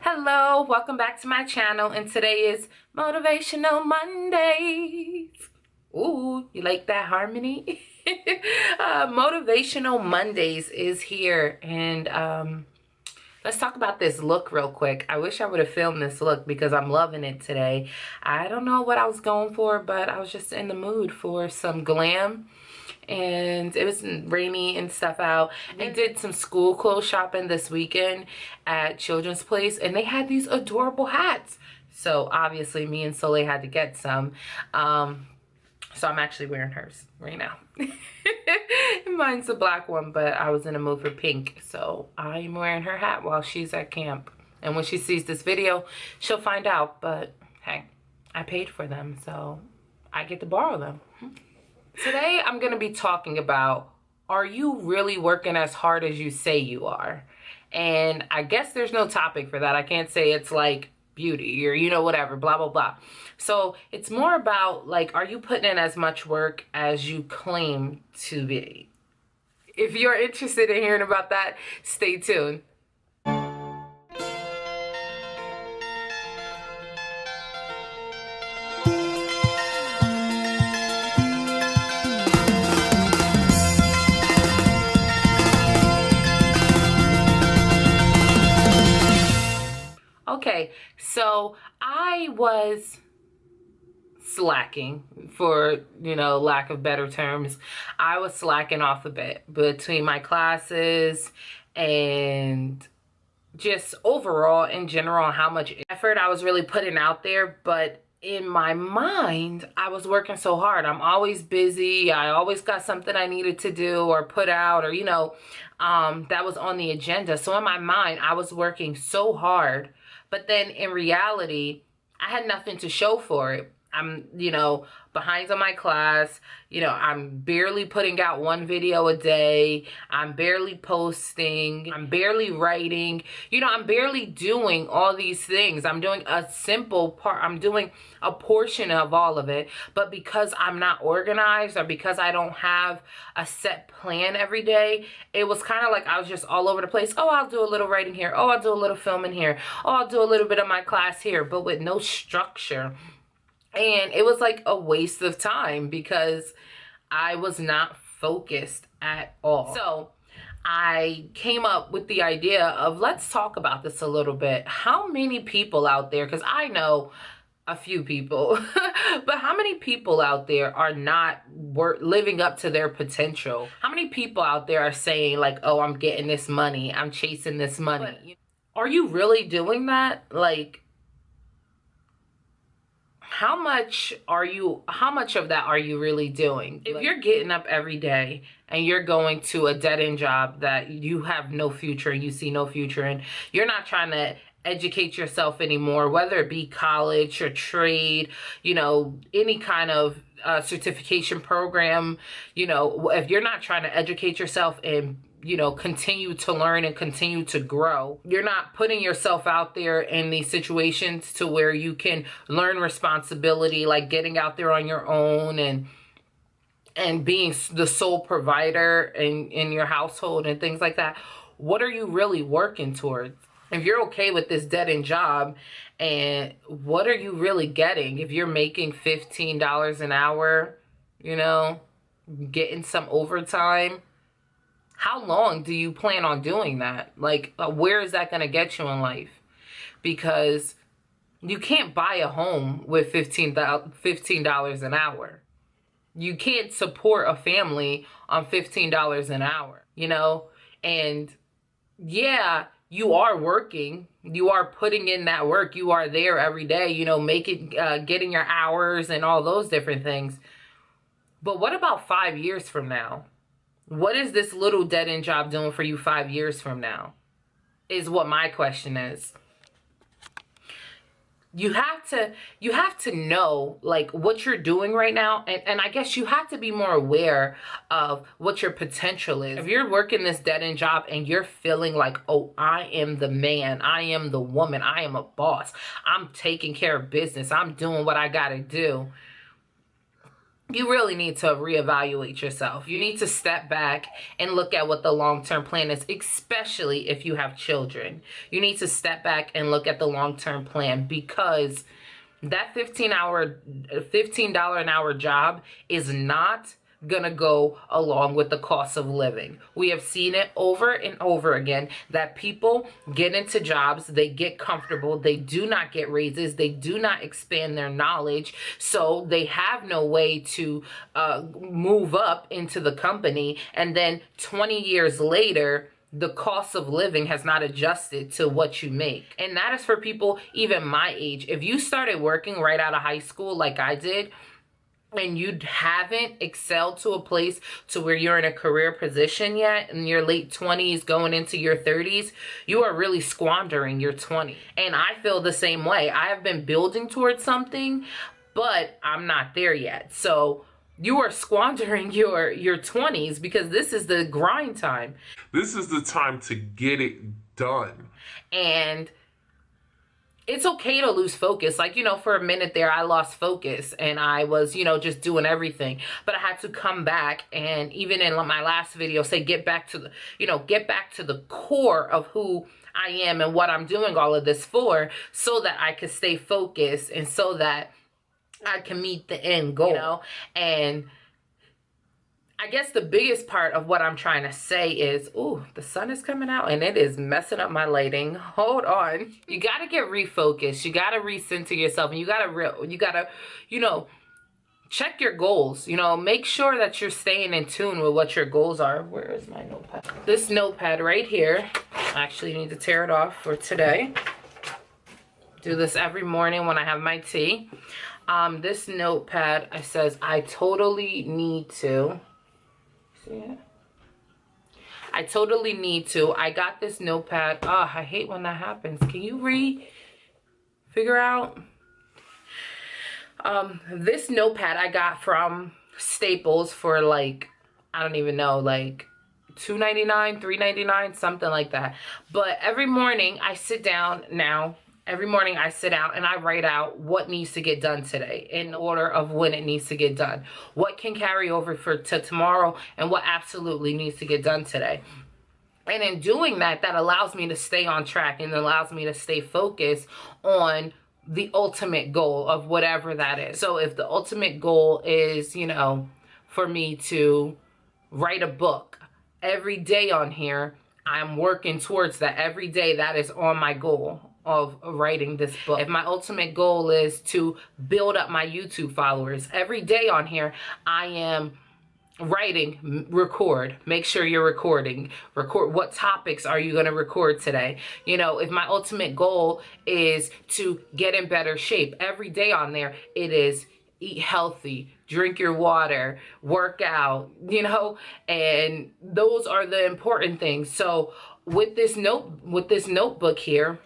Hello, welcome back to my channel, and today is Motivational Mondays. Ooh, you like that harmony? Motivational Mondays is here, and let's talk about this look real quick. I wish I would have filmed this look because I'm loving it today. I don't know what I was going for, but I was just in the mood for some glam. And it was rainy and stuff out. I did some school clothes shopping this weekend at Children's Place, and they had these adorable hats. So obviously me and Soleil had to get some. So I'm actually wearing hers right now. Mine's a black one, but I was in a mood for pink. So I'm wearing her hat while she's at camp. And when she sees this video, she'll find out. But hey, I paid for them, so I get to borrow them. Today, I'm going to be talking about, are you really working as hard as you say you are? And I guess there's no topic for that. I can't say it's like beauty or, whatever, blah, blah, blah. So it's more about, like, are you putting in as much work as you claim to be? If you're interested in hearing about that, stay tuned. Okay, so I was slacking, for lack of better terms. I was slacking off a bit between my classes and just overall in general how much effort I was really putting out there. But in my mind, I was working so hard. I'm always busy. I always got something I needed to do or put out, or that was on the agenda. So in my mind, I was working so hard. But then in reality, I had nothing to show for it. I'm, behind on my class. I'm barely putting out one video a day. I'm barely posting. I'm barely writing. I'm barely doing all these things. I'm doing a simple part. I'm doing a portion of all of it. But because I'm not organized, or because I don't have a set plan every day, it was kind of like I was just all over the place. Oh, I'll do a little writing here. Oh, I'll do a little filming here. Oh, I'll do a little bit of my class here, but with no structure. And it was like a waste of time because I was not focused at all. So I came up with the idea of, let's talk about this a little bit. How many people out there, because I know a few people, but how many people out there are not living up to their potential? How many people out there are saying like, oh, I'm getting this money, I'm chasing this money? But are you really doing that? Like, how much of that are you really doing? If you're getting up every day and you're going to a dead-end job that you have no future and you see no future in, you're not trying to educate yourself anymore, whether it be college or trade, any kind of certification program, if you're not trying to educate yourself and continue to learn and continue to grow, you're not putting yourself out there in these situations to where you can learn responsibility, like getting out there on your own and being the sole provider in your household and things like that. What are you really working towards? If you're okay with this dead-end job, and what are you really getting? If you're making $15 an hour, getting some overtime, how long do you plan on doing that? Like, where is that going to get you in life? Because you can't buy a home with $15 an hour. You can't support a family on $15 an hour, And yeah, you are working. You are putting in that work. You are there every day, getting your hours and all those different things. But what about 5 years from now? What is this little dead-end job doing for you 5 years from now? Is what my question is. You have to know like what you're doing right now, and I guess you have to be more aware of what your potential is. If you're working this dead-end job and you're feeling like, oh, I am the man, I am the woman, I am a boss, I'm taking care of business, I'm doing what I gotta do, you really need to reevaluate yourself. You need to step back and look at what the long-term plan is, especially if you have children. You need to step back and look at the long-term plan, because that $15 an hour job is not gonna go along with the cost of living. We have seen it over and over again that people get into jobs, they get comfortable, they do not get raises, they do not expand their knowledge, so they have no way to move up into the company, and then 20 years later, the cost of living has not adjusted to what you make. And that is for people even my age. If you started working right out of high school like I did, and you haven't excelled to a place to where you're in a career position yet, in your late 20s going into your 30s, you are really squandering your 20s. And I feel the same way. I have been building towards something, but I'm not there yet. So you are squandering your 20s, because this is the grind time. This is the time to get it done. And it's okay to lose focus. Like, for a minute there, I lost focus and I was, just doing everything. But I had to come back, and even in my last video, say get back to the core of who I am and what I'm doing all of this for, so that I could stay focused and so that I can meet the end goal. And I guess the biggest part of what I'm trying to say is, ooh, the sun is coming out and it is messing up my lighting. Hold on. You got to get refocused. You got to recenter yourself, and you got to, check your goals. Make sure that you're staying in tune with what your goals are. Where is my notepad? This notepad right here. I actually need to tear it off for today. Do this every morning when I have my tea. This notepad, it says, I totally need to. See it? I totally need to. I got this notepad. Oh, I hate when that happens. Can you figure out? This notepad I got from Staples for like, I don't even know, like $2.99, $3.99, something like that. But every morning I sit down now. Every morning I sit down and I write out what needs to get done today in order of when it needs to get done. What can carry over to tomorrow, and what absolutely needs to get done today. And in doing that, that allows me to stay on track and allows me to stay focused on the ultimate goal of whatever that is. So if the ultimate goal is, for me to write a book, every day on here, I'm working towards that. Every day that is on my goal of writing this book. If my ultimate goal is to build up my YouTube followers, every day on here I am writing, record, make sure you're recording, record what topics are you going to record today. If my ultimate goal is to get in better shape, every day on there it is eat healthy, drink your water, work out, and those are the important things. So with this notebook here,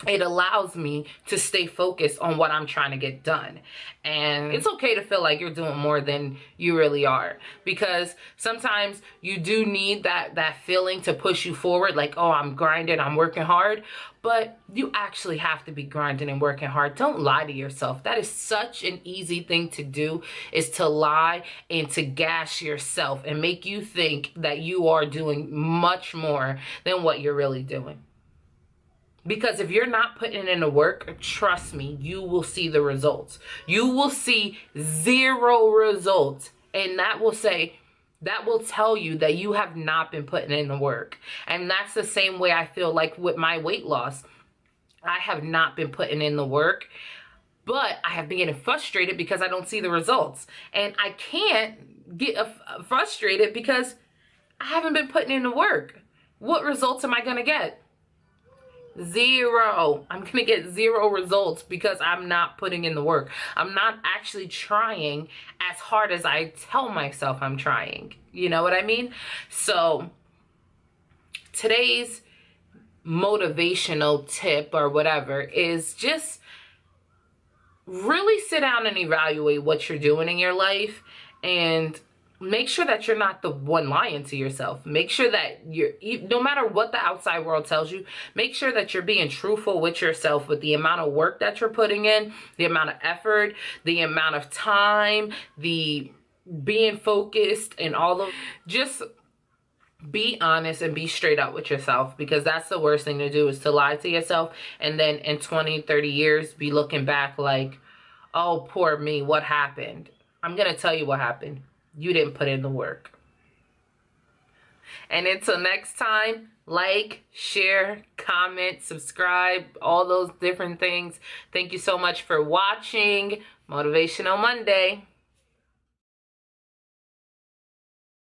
it allows me to stay focused on what I'm trying to get done. And it's okay to feel like you're doing more than you really are, because sometimes you do need that feeling to push you forward, like, oh, I'm grinding, I'm working hard. But you actually have to be grinding and working hard. Don't lie to yourself. That is such an easy thing to do, is to lie and to gas yourself and make you think that you are doing much more than what you're really doing. Because if you're not putting in the work, trust me, you will see the results. You will see 0 results. And that will tell you that you have not been putting in the work. And that's the same way I feel like with my weight loss. I have not been putting in the work, but I have been getting frustrated because I don't see the results. And I can't get frustrated because I haven't been putting in the work. What results am I going to get? 0. I'm gonna get 0 results because I'm not putting in the work. I'm not actually trying as hard as I tell myself I'm trying. You know what I mean? So today's motivational tip or whatever is just really sit down and evaluate what you're doing in your life, and make sure that you're not the one lying to yourself. Make sure that no matter what the outside world tells you, make sure that you're being truthful with yourself, with the amount of work that you're putting in, the amount of effort, the amount of time, the being focused, and all of, just be honest and be straight up with yourself, because that's the worst thing to do, is to lie to yourself and then in 20, 30 years be looking back like, oh, poor me, what happened? I'm going to tell you what happened. You didn't put in the work. And until next time, like, share, comment, subscribe, all those different things. Thank you so much for watching Motivational Monday.